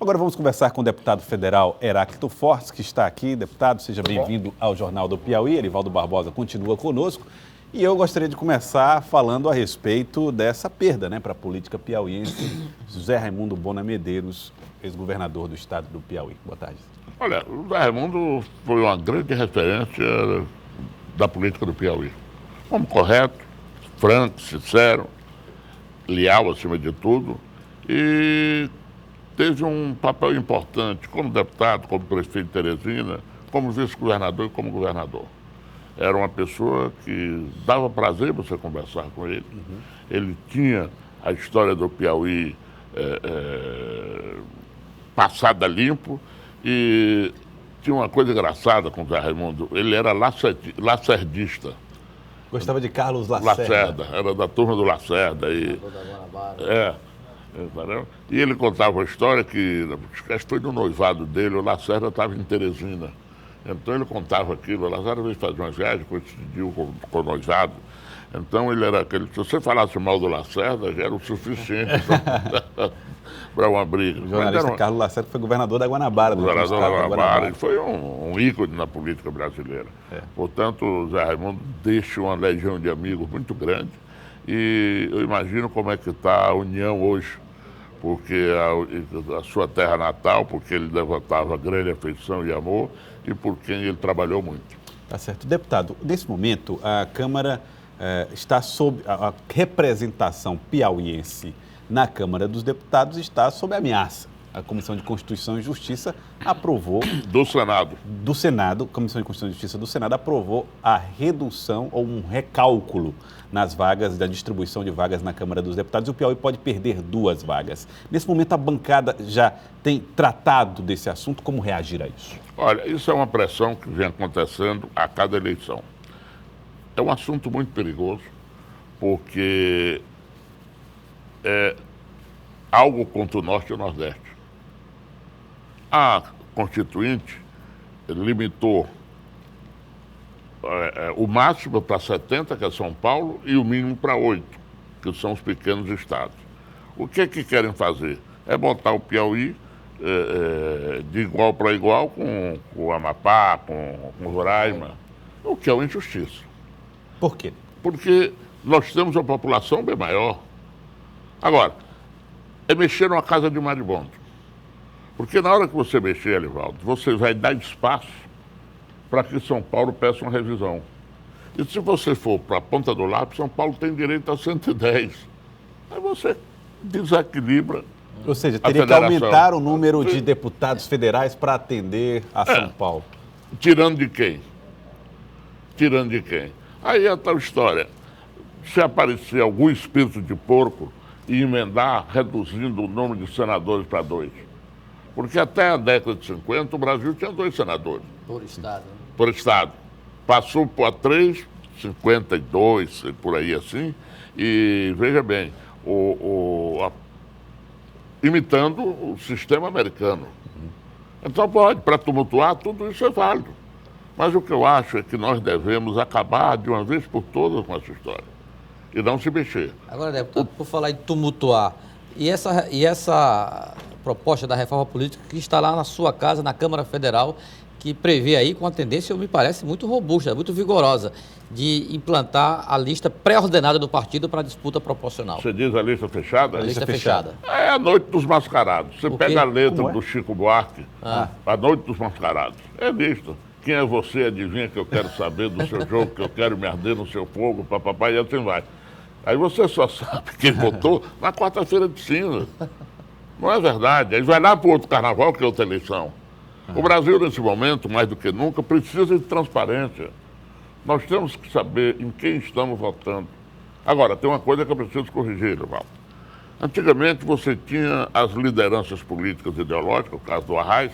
Agora vamos conversar com o deputado federal Heráclito Fortes, que está aqui. Deputado, seja bem-vindo ao Jornal do Piauí. Erivaldo Barbosa continua conosco. E eu gostaria de começar falando a respeito dessa perda, para a política piauiense. José Raimundo Bona Medeiros, ex-governador do estado do Piauí. Boa tarde. Olha, o José Raimundo foi uma grande referência da política do Piauí. Homem correto, franco, sincero, leal acima de tudo, e teve um papel importante como deputado, como prefeito de Teresina, como vice-governador e como governador. Era uma pessoa que dava prazer você conversar com ele. Ele tinha a história do Piauí passada limpo, e tinha uma coisa engraçada com o Zé Raimundo, ele era lacerdista. Gostava de Carlos Lacerda. Era da turma do Lacerda. E ele contava a história que, acho que foi no noivado dele, o Lacerda estava em Teresina. Então ele contava aquilo, o Lacerda veio fazer umas viagens, coincidiu com o noivado. Então ele era aquele, se você falasse mal do Lacerda, já era o suficiente para uma briga. O jornalista Carlos Lacerda foi governador da Guanabara. Governador da Guanabara. Ele foi um ícone na política brasileira. Portanto, o Zé Raimundo deixa uma legião de amigos muito grande, e eu imagino como é que está a união hoje, porque a sua terra natal, porque ele levantava grande afeição e amor, e por quem ele trabalhou muito. Tá certo. Deputado, nesse momento, a Câmara está sob a representação piauiense na Câmara dos Deputados está sob ameaça. A Comissão de Constituição e Justiça aprovou... Do Senado, a Comissão de Constituição e Justiça do Senado aprovou a redução ou um recálculo nas vagas, da distribuição de vagas na Câmara dos Deputados, e o Piauí pode perder 2 vagas. Nesse momento, a bancada já tem tratado desse assunto. Como reagir a isso? Olha, isso é uma pressão que vem acontecendo a cada eleição. É um assunto muito perigoso, porque é algo contra o Norte e o Nordeste. A Constituinte limitou o máximo para 70, que é São Paulo, e o mínimo para 8, que são os pequenos estados. O que querem fazer? É botar o Piauí de igual para igual com o Amapá, com o Roraima, o que é uma injustiça. Por quê? Porque nós temos uma população bem maior. Agora, é mexer numa casa de maribondo. Porque na hora que você mexer, Erivaldo, você vai dar espaço para que São Paulo peça uma revisão. E se você for para a ponta do lápis, São Paulo tem direito a 110. Aí você desequilibra. Ou seja, teria que aumentar o número de deputados federais para atender a São Paulo. Tirando de quem? Tirando de quem? Aí é a tal história. Se aparecer algum espírito de porco e emendar reduzindo o número de senadores para 2. Porque até a década de 50 o Brasil tinha 2 senadores. Por estado. Por estado. Passou para 3, 52, por aí assim. E veja bem, imitando o sistema americano. Então pode, para tumultuar, tudo isso é válido. Mas o que eu acho é que nós devemos acabar de uma vez por todas com essa história. E não se mexer. Agora, deputado, por falar em tumultuar, e essa proposta da reforma política que está lá na sua casa, na Câmara Federal, que prevê aí, com uma tendência, me parece, muito robusta, muito vigorosa, de implantar a lista pré-ordenada do partido para a disputa proporcional. Você diz a lista fechada? A lista fechada. É a Noite dos Mascarados. Você pega a letra do Chico Buarque, a Noite dos Mascarados. É lista. Quem é você? Adivinha que eu quero saber do seu jogo, que eu quero me arder no seu fogo, papapá, e assim vai. Aí você só sabe quem votou na quarta-feira de cinza. Não é verdade. Aí vai lá para o outro carnaval, que é outra eleição. O Brasil, nesse momento, mais do que nunca, precisa de transparência. Nós temos que saber em quem estamos votando. Agora, tem uma coisa que eu preciso corrigir, Evaldo. Antigamente, você tinha as lideranças políticas e ideológicas, o caso do Arraes,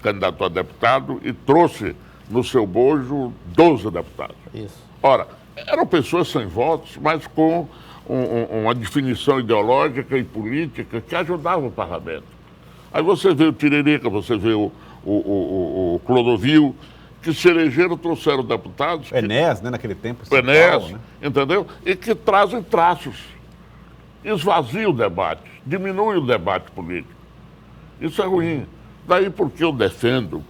candidato a deputado, e trouxe no seu bojo 12 deputados. Isso. Ora, eram pessoas sem votos, mas com uma definição ideológica e política que ajudava o parlamento. Aí você vê o Tiririca, você vê o Clodovil, que se elegeram, trouxeram deputados... Enéas, naquele tempo. Enéas, entendeu? E que trazem traços. Esvazia o debate, diminui o debate político. Isso é ruim. Daí porque eu defendo,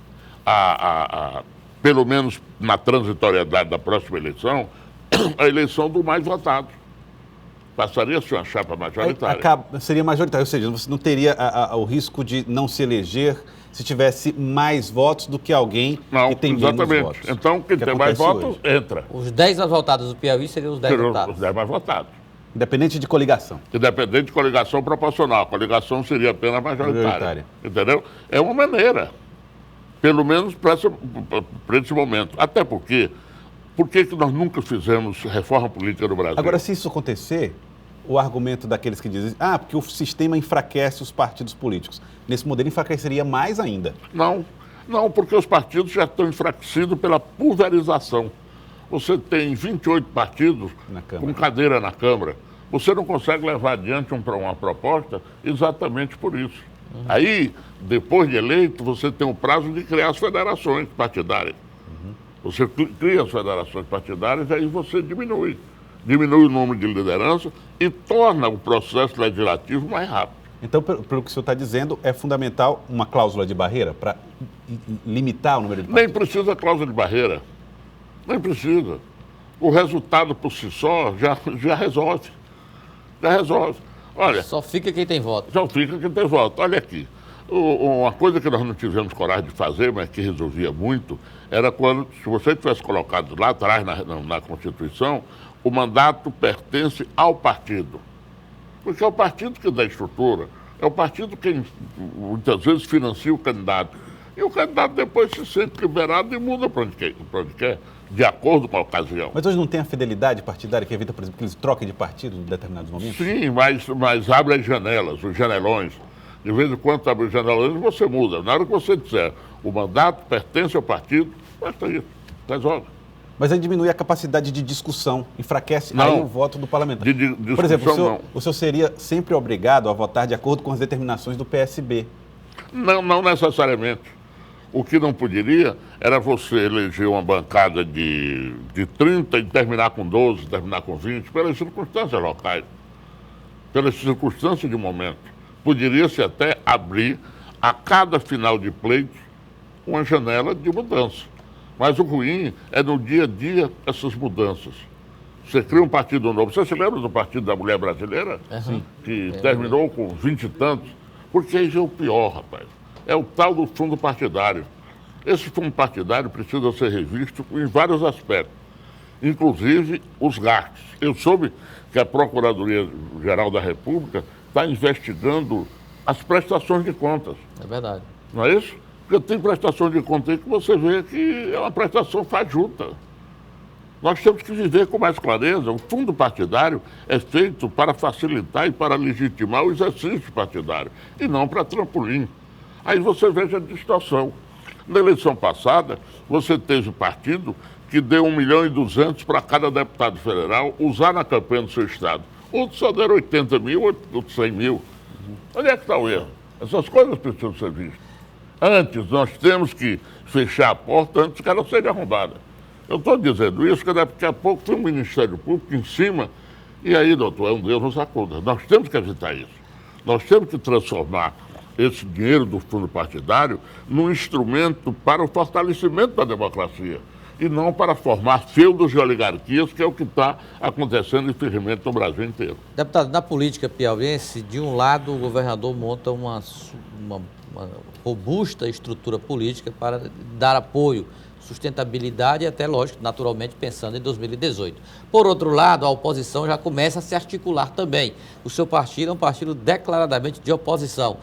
pelo menos na transitoriedade da próxima eleição, a eleição do mais votado. Passaria a ser uma chapa majoritária. Seria majoritária, ou seja, você não teria o risco de não se eleger se tivesse mais votos do que alguém que tem menos votos. Então, quem tem mais votos, entra. Os 10 mais votados do Piauí seriam os 10 votados. Os 10 mais votados. Independente de coligação. Independente de coligação proporcional. A coligação seria apenas majoritária. Entendeu? É uma maneira. Pelo menos para esse momento. Até porque, por que nós nunca fizemos reforma política no Brasil? Agora, se isso acontecer, o argumento daqueles que dizem, porque o sistema enfraquece os partidos políticos. Nesse modelo enfraqueceria mais ainda. Não, porque os partidos já estão enfraquecidos pela pulverização. Você tem 28 partidos com cadeira na Câmara. Você não consegue levar adiante uma proposta exatamente por isso. Aí, depois de eleito, você tem o prazo de criar as federações partidárias. Você cria as federações partidárias e aí você diminui o número de liderança e torna o processo legislativo mais rápido. Então, pelo que o senhor está dizendo, é fundamental uma cláusula de barreira para limitar o número de partidos? Nem precisa cláusula de barreira. Nem precisa. O resultado por si só já resolve. Já resolve. Olha, só fica quem tem voto. Só fica quem tem voto. Olha aqui. Uma coisa que nós não tivemos coragem de fazer, mas que resolvia muito, era quando, se você tivesse colocado lá atrás na Constituição, o mandato pertence ao partido. Porque é o partido que dá estrutura, é o partido que muitas vezes financia o candidato. E o candidato depois se sente liberado e muda para onde quer, de acordo com a ocasião. Mas hoje não tem a fidelidade partidária que evita, por exemplo, que eles troquem de partido em determinados momentos? Sim, mas abre as janelas, os janelões. De vez em quando abre os janelões e você muda. Na hora que você disser o mandato pertence ao partido, basta isso, resolve. Mas aí diminui a capacidade de discussão, enfraquece aí o voto do parlamentar. Por exemplo, o senhor seria sempre obrigado a votar de acordo com as determinações do PSB? Não necessariamente. O que não poderia era você eleger uma bancada de 30 e terminar com 12, terminar com 20, pelas circunstâncias locais, pelas circunstâncias de momento. Poderia-se até abrir a cada final de pleito uma janela de mudança. Mas o ruim é no dia a dia essas mudanças. Você cria um partido novo. Você se lembra do Partido da Mulher Brasileira? Sim. Que terminou com 20 e tantos? Porque aí já é o pior, rapaz. É o tal do fundo partidário. Esse fundo partidário precisa ser revisto em vários aspectos, inclusive os gastos. Eu soube que a Procuradoria-Geral da República está investigando as prestações de contas. É verdade. Não é isso? Porque tem prestação de conta aí que você vê que é uma prestação fajuta. Nós temos que viver com mais clareza. O fundo partidário é feito para facilitar e para legitimar o exercício partidário, e não para trampolim. Aí você veja a distorção. Na eleição passada, você teve partido que deu 1.200.000 para cada deputado federal usar na campanha do seu estado. Outros só deram 80 mil, outros 100 mil. Onde é que está o erro? Essas coisas precisam ser vistas. Antes, nós temos que fechar a porta antes que ela seja arrombada. Eu estou dizendo isso porque daqui a pouco tem um Ministério Público em cima, e aí, doutor, é um Deus nos acuda. Nós temos que evitar isso. Nós temos que transformar esse dinheiro do fundo partidário num instrumento para o fortalecimento da democracia e não para formar feudos de oligarquias, que é o que está acontecendo, infelizmente, no Brasil inteiro. Deputado, na política piauiense, de um lado, o governador monta uma robusta estrutura política para dar apoio, sustentabilidade e até, lógico, naturalmente, pensando em 2018. Por outro lado, a oposição já começa a se articular também. O seu partido é um partido declaradamente de oposição.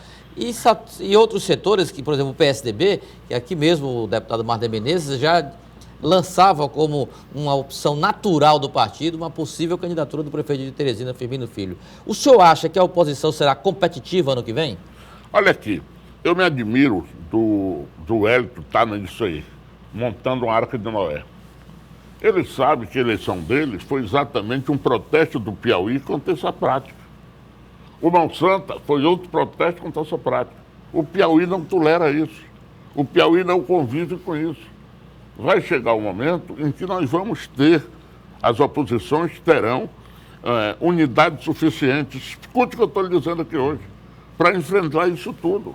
E outros setores, que, por exemplo, o PSDB, que aqui mesmo o deputado Marder Menezes já lançava como uma opção natural do partido uma possível candidatura do prefeito de Teresina, Firmino Filho. O senhor acha que a oposição será competitiva ano que vem? Olha aqui, eu me admiro do Hélito estar nisso aí, montando uma Arca de Noé. Ele sabe que a eleição dele foi exatamente um protesto do Piauí contra essa prática. O Monsanto foi outro protesto contra essa prática. O Piauí não tolera isso. O Piauí não convive com isso. Vai chegar um momento em que nós vamos ter, as oposições terão unidade suficiente, escute o que eu estou lhe dizendo aqui hoje, para enfrentar isso tudo.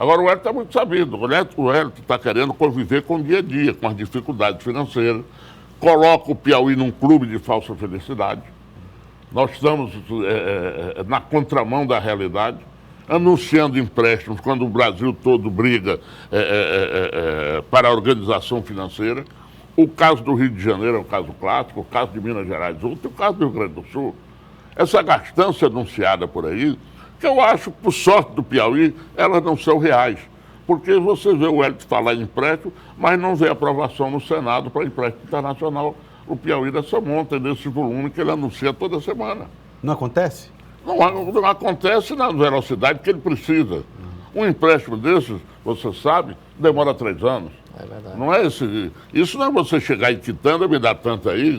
Agora, o Hélio está muito sabido. O Hélio está querendo conviver com o dia a dia, com as dificuldades financeiras. Coloca o Piauí num clube de falsa felicidade. Nós estamos na contramão da realidade, anunciando empréstimos quando o Brasil todo briga para a organização financeira. O caso do Rio de Janeiro é um caso clássico, o caso de Minas Gerais outro, o caso do Rio Grande do Sul. Essa gastança anunciada por aí, que eu acho, por sorte do Piauí, elas não são reais. Porque você vê o Hélio falar em empréstimo, mas não vê aprovação no Senado para empréstimo internacional. O Piauí dessa monta, desse volume que ele anuncia toda semana. Não acontece? Não acontece na velocidade que ele precisa. Um empréstimo desses, você sabe, demora 3 anos. É verdade. Não é isso não é você chegar e quitando, me dá tanto aí,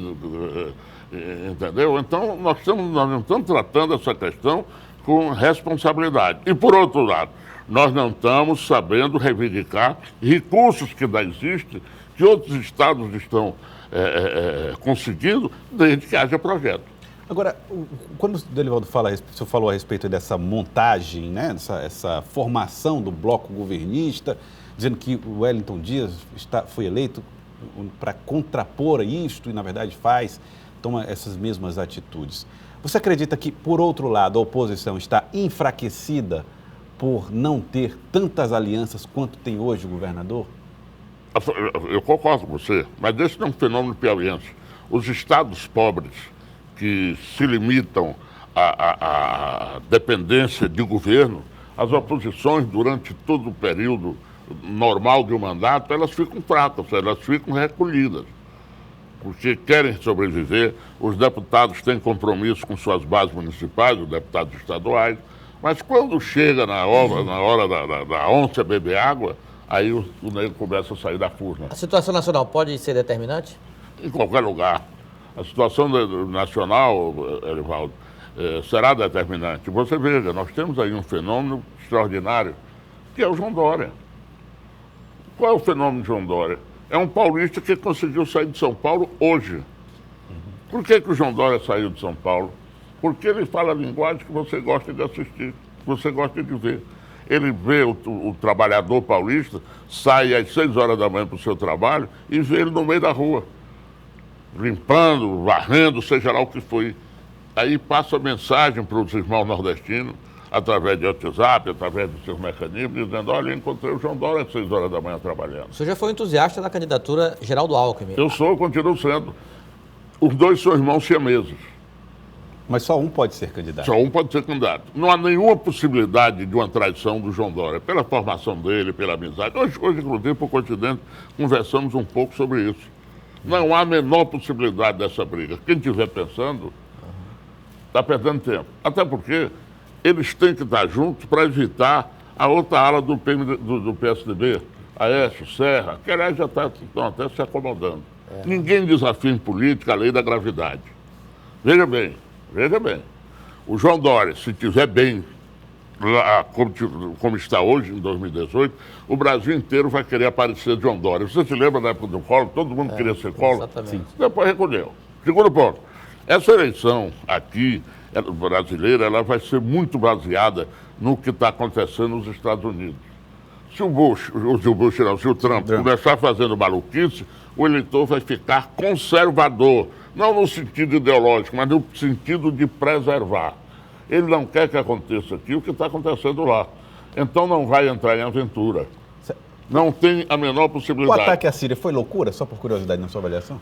entendeu? Então, nós não estamos tratando essa questão com responsabilidade. E, por outro lado, nós não estamos sabendo reivindicar recursos que ainda existem, que outros estados estão conseguindo, desde que haja projeto. Agora, quando o Delivaldo o senhor falou a respeito dessa montagem, né, essa formação do bloco governista, dizendo que o Wellington Dias foi eleito para contrapor isto e, na verdade, toma essas mesmas atitudes. Você acredita que, por outro lado, a oposição está enfraquecida por não ter tantas alianças quanto tem hoje o governador? Eu concordo com você, mas esse não é um fenômeno piauiense. Os estados pobres que se limitam à dependência de governo, as oposições durante todo o período normal de um mandato, elas ficam fracas, elas ficam recolhidas, porque querem sobreviver. Os deputados têm compromisso com suas bases municipais, os deputados estaduais, mas quando chega na hora da onça beber água, aí o negro começa a sair da furna. A situação nacional pode ser determinante? Em qualquer lugar. A situação nacional, Elivaldo, será determinante. Você veja, nós temos aí um fenômeno extraordinário, que é o João Dória. Qual é o fenômeno de João Dória? É um paulista que conseguiu sair de São Paulo hoje. Por que o João Dória saiu de São Paulo? Porque ele fala a linguagem que você gosta de assistir, que você gosta de ver. Ele vê o trabalhador paulista, sai às 6 horas da manhã para o seu trabalho e vê ele no meio da rua, limpando, varrendo, seja lá o que foi. Aí passa a mensagem para os irmãos nordestinos, através de WhatsApp, através dos seus mecanismos, dizendo: olha, eu encontrei o João Dória às 6 horas da manhã trabalhando. O senhor já foi entusiasta da candidatura Geraldo Alckmin? Eu continuo sendo. Os dois são irmãos siameses. Mas só um pode ser candidato. Só um pode ser candidato. Não há nenhuma possibilidade de uma traição do João Dória, pela formação dele, pela amizade. Hoje inclusive, por coincidência, conversamos um pouco sobre isso. Não há a menor possibilidade dessa briga. Quem estiver pensando, está perdendo tempo. Até porque eles têm que estar juntos para evitar a outra ala do PSDB, Aécio, Serra, que aliás já estão até se acomodando. Ninguém desafia em política a lei da gravidade. Veja bem, o João Dória, se estiver bem, lá, como está hoje, em 2018, o Brasil inteiro vai querer aparecer de João Dória. Você se lembra da época do Collor? Todo mundo queria ser Collor? Exatamente. Depois recolheu. Segundo ponto, essa eleição aqui, brasileira, ela vai ser muito baseada no que está acontecendo nos Estados Unidos. Se o Trump começar fazendo maluquice, o eleitor vai ficar conservador. Não no sentido ideológico, mas no sentido de preservar. Ele não quer que aconteça aqui o que está acontecendo lá. Então não vai entrar em aventura. Não tem a menor O possibilidade. ataque à Síria foi loucura, só por curiosidade na sua avaliação?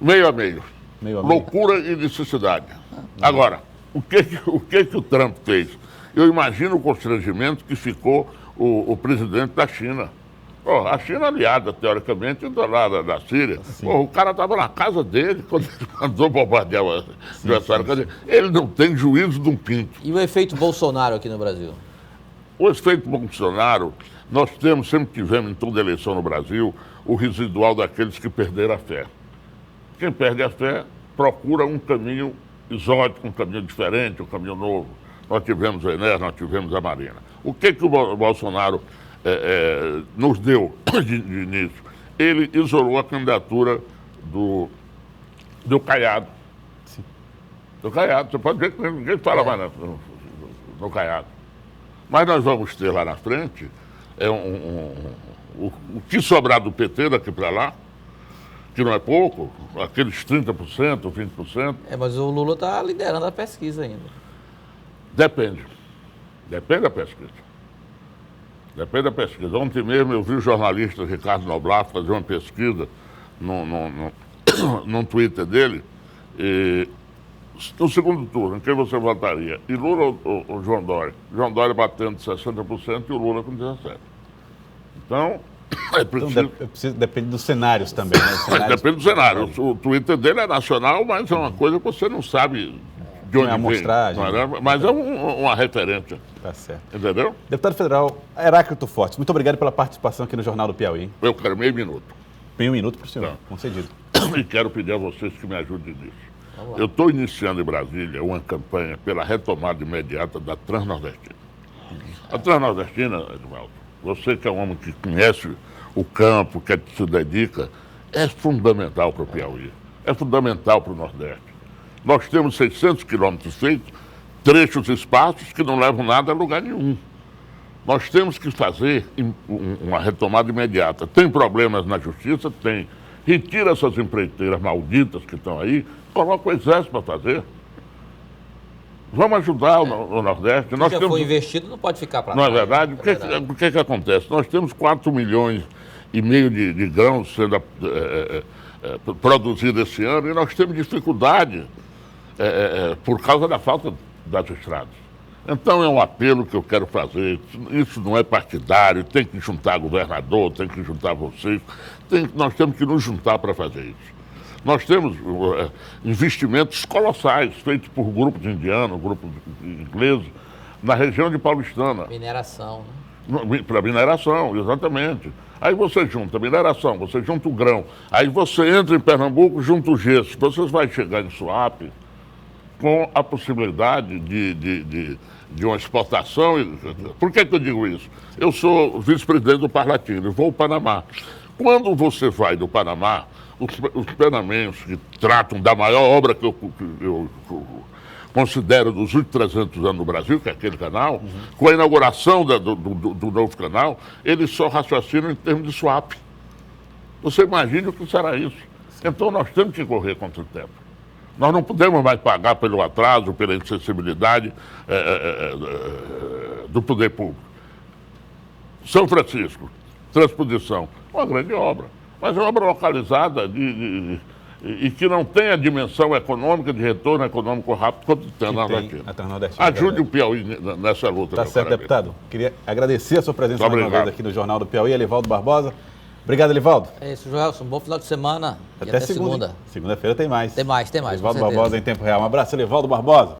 Meio a meio. Meio a meio. Loucura e necessidade. Agora, o que o Trump fez? Eu imagino o constrangimento que ficou o presidente da China. A China aliada, teoricamente, da Síria. O cara estava na casa dele quando ele mandou bombardear o adversário. Ele não tem juízo de um pinto. E o efeito Bolsonaro aqui no Brasil? O efeito Bolsonaro, nós sempre tivemos em toda eleição no Brasil, o residual daqueles que perderam a fé. Quem perde a fé procura um caminho exótico, um caminho diferente, um caminho novo. Nós tivemos a Enéas, nós tivemos a Marina. O que o Bolsonaro nos deu de início? Ele isolou a candidatura do Caiado. Sim. Do Caiado. Você pode ver que ninguém fala mais no Caiado. Mas nós vamos ter lá na frente o que sobrar do PT daqui para lá, que não é pouco, aqueles 30%, 20%. Mas o Lula está liderando a pesquisa ainda. Depende. Depende da pesquisa. Depende da pesquisa. Ontem mesmo eu vi o jornalista Ricardo Noblat fazer uma pesquisa no Twitter dele. E, no segundo turno, em quem você votaria? E Lula ou João Dória? João Dória batendo 60% e o Lula com 17%. Então, é preciso... depende dos cenários também, né? Depende do cenário. O Twitter dele é nacional, mas é uma coisa que você não sabe de onde é amostragem. Mas é uma referência. Tá certo. Entendeu? Deputado federal Heráclito Fortes, muito obrigado pela participação aqui no Jornal do Piauí, hein? Eu quero meio minuto. Meio minuto para o senhor, concedido. E quero pedir a vocês que me ajudem nisso. Eu estou iniciando em Brasília uma campanha pela retomada imediata da Transnordestina. A Transnordestina, Edvaldo, você que é um homem que conhece o campo, que se dedica, é fundamental para o Piauí, é fundamental para o Nordeste. Nós temos 600 quilômetros feitos, trechos espaços que não levam nada a lugar nenhum. Nós temos que fazer uma retomada imediata. Tem problemas na justiça? Tem. Retira essas empreiteiras malditas que estão aí, coloca o exército para fazer. Vamos ajudar o Nordeste. Se já foi investido, não pode ficar para trás. Não é verdade? O que acontece? Nós temos 4,5 milhões de grãos sendo produzidos esse ano e nós temos dificuldade por causa da falta das estradas. Então é um apelo que eu quero fazer. Isso não é partidário, tem que juntar governador, tem que juntar vocês. Nós temos que nos juntar para fazer isso. Nós temos investimentos colossais feitos por grupos indianos, grupos ingleses, na região de Paulistana. Mineração, né? Para mineração, exatamente. Aí você junta a mineração, você junta o grão. Aí você entra em Pernambuco, junta o gesso. Você vai chegar em Suape com a possibilidade de uma exportação. Por que eu digo isso? Eu sou vice-presidente do Parlatino e vou ao Panamá. Quando você vai do Panamá, os panamenhos que tratam da maior obra que eu considero dos últimos 300 anos no Brasil, que é aquele canal, com a inauguração do novo canal, eles só raciocinam em termos de swap. Você imagina o que será isso. Então nós temos que correr contra o tempo. Nós não podemos mais pagar pelo atraso, pela insensibilidade do poder público. São Francisco, transposição, uma grande obra, mas é uma obra localizada e que não tem a dimensão econômica, de retorno econômico rápido quanto tem na Nordestina. Ajude o Piauí nessa luta. Tá certo, deputado. Queria agradecer a sua presença mais uma vez aqui no Jornal do Piauí, Elivaldo Barbosa. Obrigado, Elivaldo. É isso, Joelson. Bom final de semana. Até segunda. Segunda-feira tem mais. Tem mais. Elivaldo Barbosa em tempo real. Um abraço, Elivaldo Barbosa.